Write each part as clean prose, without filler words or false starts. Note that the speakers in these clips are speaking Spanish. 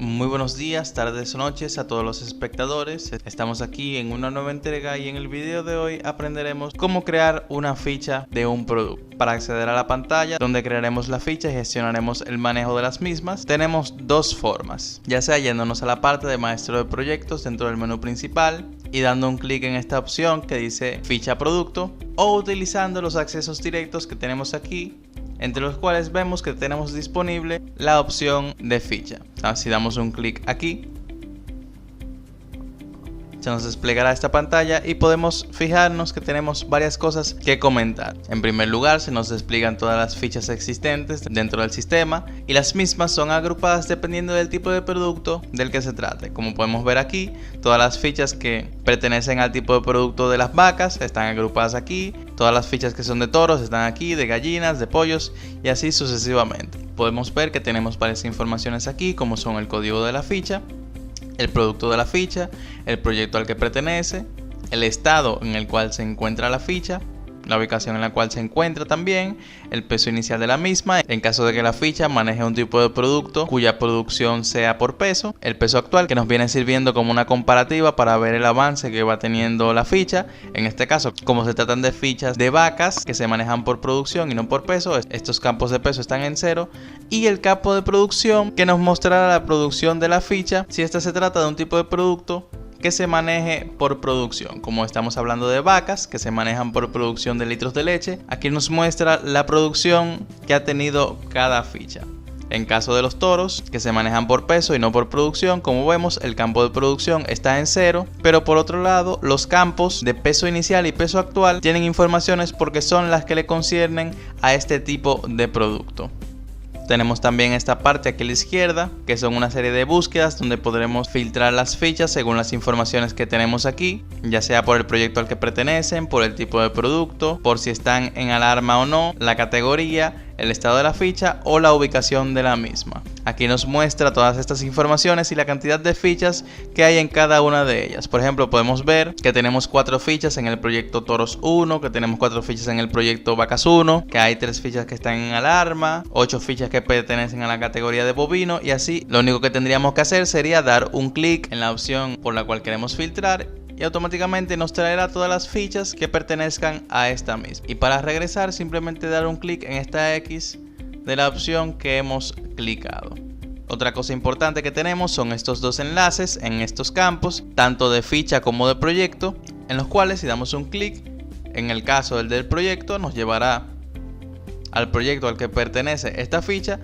Muy buenos días, tardes o noches a todos los espectadores. Estamos aquí en una nueva entrega y en el video de hoy aprenderemos cómo crear una ficha de un producto. Para acceder a la pantalla donde crearemos la ficha y gestionaremos el manejo de las mismas, tenemos dos formas, ya sea yéndonos a la parte de maestro de proyectos dentro del menú principal y dando un clic en esta opción que dice ficha producto, o utilizando los accesos directos que tenemos aquí, entre los cuales vemos que tenemos disponible la opción de ficha. Si damos un clic aquí, se nos desplegará esta pantalla y podemos fijarnos que tenemos varias cosas que comentar. En primer lugar, se nos despliegan todas las fichas existentes dentro del sistema y las mismas son agrupadas dependiendo del tipo de producto del que se trate. Como podemos ver aquí, todas las fichas que pertenecen al tipo de producto de las vacas están agrupadas aquí, todas las fichas que son de toros están aquí, de gallinas, de pollos y así sucesivamente. Podemos ver que tenemos varias informaciones aquí, como son el código de la ficha, el producto de la ficha, el proyecto al que pertenece, el estado en el cual se encuentra la ficha, la ubicación en la cual se encuentra también, el peso inicial de la misma, en caso de que la ficha maneje un tipo de producto cuya producción sea por peso, el peso actual que nos viene sirviendo como una comparativa para ver el avance que va teniendo la ficha. En este caso, como se tratan de fichas de vacas que se manejan por producción y no por peso, estos campos de peso están en 0, y el campo de producción que nos mostrará la producción de la ficha si esta se trata de un tipo de producto que se maneje por producción. Como estamos hablando de vacas que se manejan por producción de litros de leche, aquí nos muestra la producción que ha tenido cada ficha. En caso de los toros, que se manejan por peso y no por producción, como vemos, el campo de producción está en 0, pero por otro lado, los campos de peso inicial y peso actual tienen informaciones porque son las que le conciernen a este tipo de producto. Tenemos también esta parte aquí a la izquierda, que son una serie de búsquedas donde podremos filtrar las fichas según las informaciones que tenemos aquí, ya sea por el proyecto al que pertenecen, por el tipo de producto, por si están en alarma o no, la categoría, el estado de la ficha o la ubicación de la misma. Aquí nos muestra todas estas informaciones y la cantidad de fichas que hay en cada una de ellas. Por ejemplo, podemos ver que tenemos 4 fichas en el proyecto Toros 1, que tenemos 4 fichas en el proyecto Vacas 1, que hay 3 fichas que están en alarma, 8 fichas que pertenecen a la categoría de bovino y así. Lo único que tendríamos que hacer sería dar un clic en la opción por la cual queremos filtrar y automáticamente nos traerá todas las fichas que pertenezcan a esta misma. Y para regresar, simplemente dar un clic en esta X de la opción que hemos clicado. Otra cosa importante que tenemos son estos dos enlaces en estos campos, tanto de ficha como de proyecto, en los cuales si damos un clic, en el caso del proyecto nos llevará al proyecto al que pertenece esta ficha,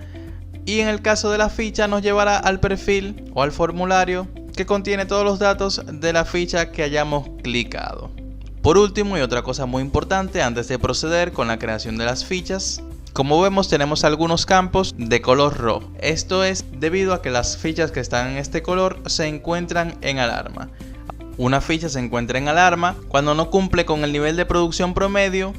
y en el caso de la ficha nos llevará al perfil o al formulario que contiene todos los datos de la ficha que hayamos clicado. Por último, y otra cosa muy importante antes de proceder con la creación de las fichas, como vemos tenemos algunos campos de color rojo. Esto es debido a que las fichas que están en este color se encuentran en alarma. Una ficha se encuentra en alarma cuando no cumple con el nivel de producción promedio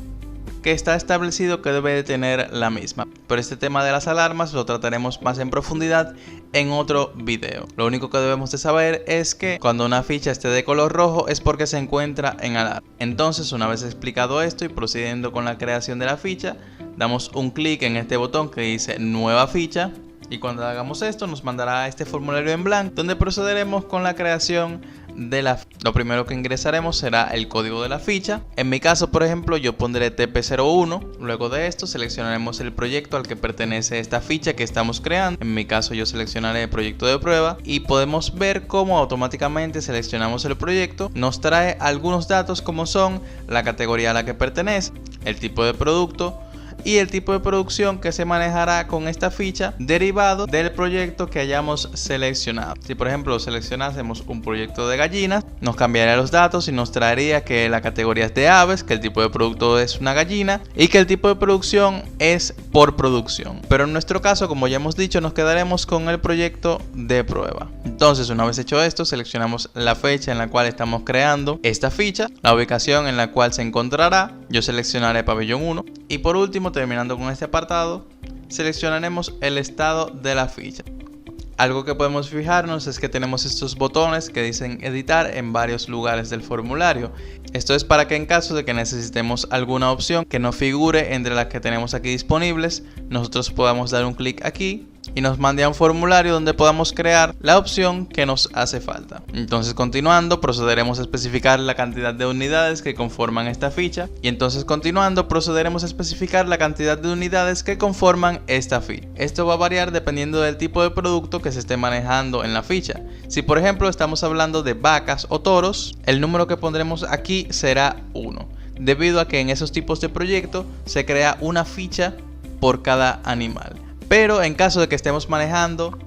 que está establecido que debe de tener la misma. Pero este tema de las alarmas lo trataremos más en profundidad en otro video. Lo único que debemos de saber es que cuando una ficha esté de color rojo es porque se encuentra en alarma. Entonces, una vez explicado esto y procediendo con la creación de la ficha, damos un clic en este botón que dice nueva ficha, y cuando hagamos esto nos mandará a este formulario en blanco donde procederemos con la creación de la ficha. Lo primero que ingresaremos será el código de la ficha. En mi caso, por ejemplo, yo pondré TP01. Luego de esto seleccionaremos el proyecto al que pertenece esta ficha que estamos creando. En mi caso yo seleccionaré el proyecto de prueba y podemos ver cómo automáticamente seleccionamos el proyecto. Nos trae algunos datos como son la categoría a la que pertenece, el tipo de producto y el tipo de producción que se manejará con esta ficha derivado del proyecto que hayamos seleccionado. Si por ejemplo seleccionásemos un proyecto de gallinas, nos cambiaría los datos y nos traería que la categoría es de aves, que el tipo de producto es una gallina y que el tipo de producción es por producción. Pero en nuestro caso, como ya hemos dicho, nos quedaremos con el proyecto de prueba. Entonces, una vez hecho esto, seleccionamos la fecha en la cual estamos creando esta ficha, la ubicación en la cual se encontrará. Yo seleccionaré pabellón 1 y por último, terminando con este apartado, seleccionaremos el estado de la ficha. Algo que podemos fijarnos es que tenemos estos botones que dicen editar en varios lugares del formulario. Esto es para que en caso de que necesitemos alguna opción que no figure entre las que tenemos aquí disponibles, nosotros podamos dar un clic aquí y nos mande a un formulario donde podamos crear la opción que nos hace falta. Entonces, continuando, procederemos a especificar la cantidad de unidades que conforman esta ficha, y entonces continuando procederemos a especificar la cantidad de unidades que conforman esta ficha. Esto va a variar dependiendo del tipo de producto que se esté manejando en la ficha. Si por ejemplo estamos hablando de vacas o toros, el número que pondremos aquí será 1, debido a que en esos tipos de proyecto se crea una ficha por cada animal. Pero en caso de que estemos manejando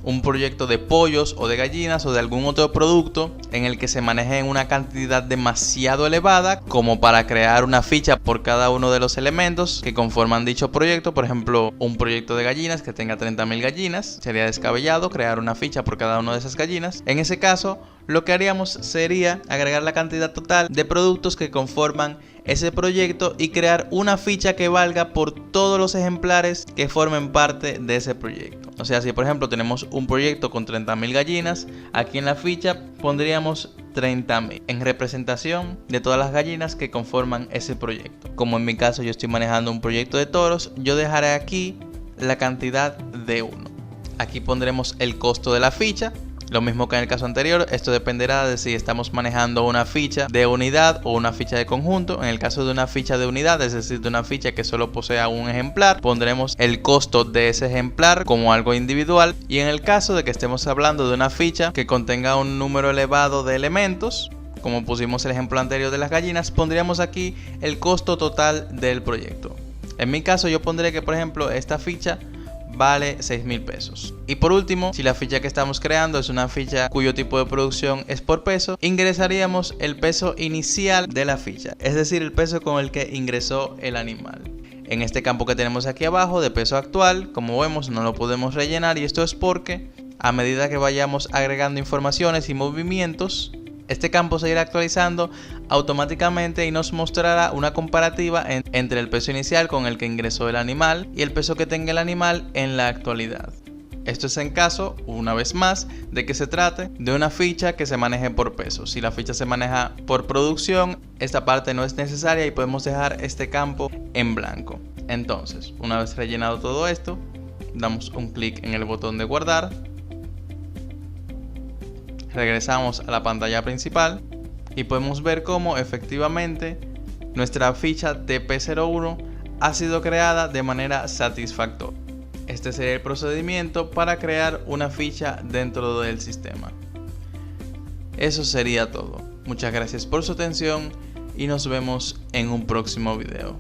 un proyecto de pollos o de gallinas o de algún otro producto en el que se maneje en una cantidad demasiado elevada como para crear una ficha por cada uno de los elementos que conforman dicho proyecto, por ejemplo un proyecto de gallinas que tenga 30.000 gallinas, sería descabellado crear una ficha por cada una de esas gallinas. En ese caso lo que haríamos sería agregar la cantidad total de productos que conforman ese proyecto y crear una ficha que valga por todos los ejemplares que formen parte de ese proyecto. O sea, si por ejemplo tenemos un proyecto con 30.000 gallinas, aquí en la ficha pondríamos 30.000 en representación de todas las gallinas que conforman ese proyecto. Como en mi caso yo estoy manejando un proyecto de toros, yo dejaré aquí la cantidad de 1. Aquí pondremos el costo de la ficha. Lo mismo que en el caso anterior, esto dependerá de si estamos manejando una ficha de unidad o una ficha de conjunto. En el caso de una ficha de unidad, es decir, de una ficha que solo posea un ejemplar, pondremos el costo de ese ejemplar como algo individual. Y en el caso de que estemos hablando de una ficha que contenga un número elevado de elementos, como pusimos el ejemplo anterior de las gallinas, pondríamos aquí el costo total del proyecto. En mi caso yo pondré que por ejemplo esta ficha vale 6.000 pesos. Y por último, si la ficha que estamos creando es una ficha cuyo tipo de producción es por peso, ingresaríamos el peso inicial de la ficha, es decir, el peso con el que ingresó el animal. En este campo que tenemos aquí abajo de peso actual, como vemos, no lo podemos rellenar, y esto es porque a medida que vayamos agregando informaciones y movimientos, este campo se irá actualizando automáticamente y nos mostrará una comparativa entre el peso inicial con el que ingresó el animal y el peso que tenga el animal en la actualidad. Esto es en caso, una vez más, de que se trate de una ficha que se maneje por peso. Si la ficha se maneja por producción, esta parte no es necesaria y podemos dejar este campo en blanco. Entonces, una vez rellenado todo esto, damos un clic en el botón de guardar. Regresamos a la pantalla principal y podemos ver cómo efectivamente nuestra ficha TP01 ha sido creada de manera satisfactoria. Este sería el procedimiento para crear una ficha dentro del sistema. Eso sería todo. Muchas gracias por su atención y nos vemos en un próximo video.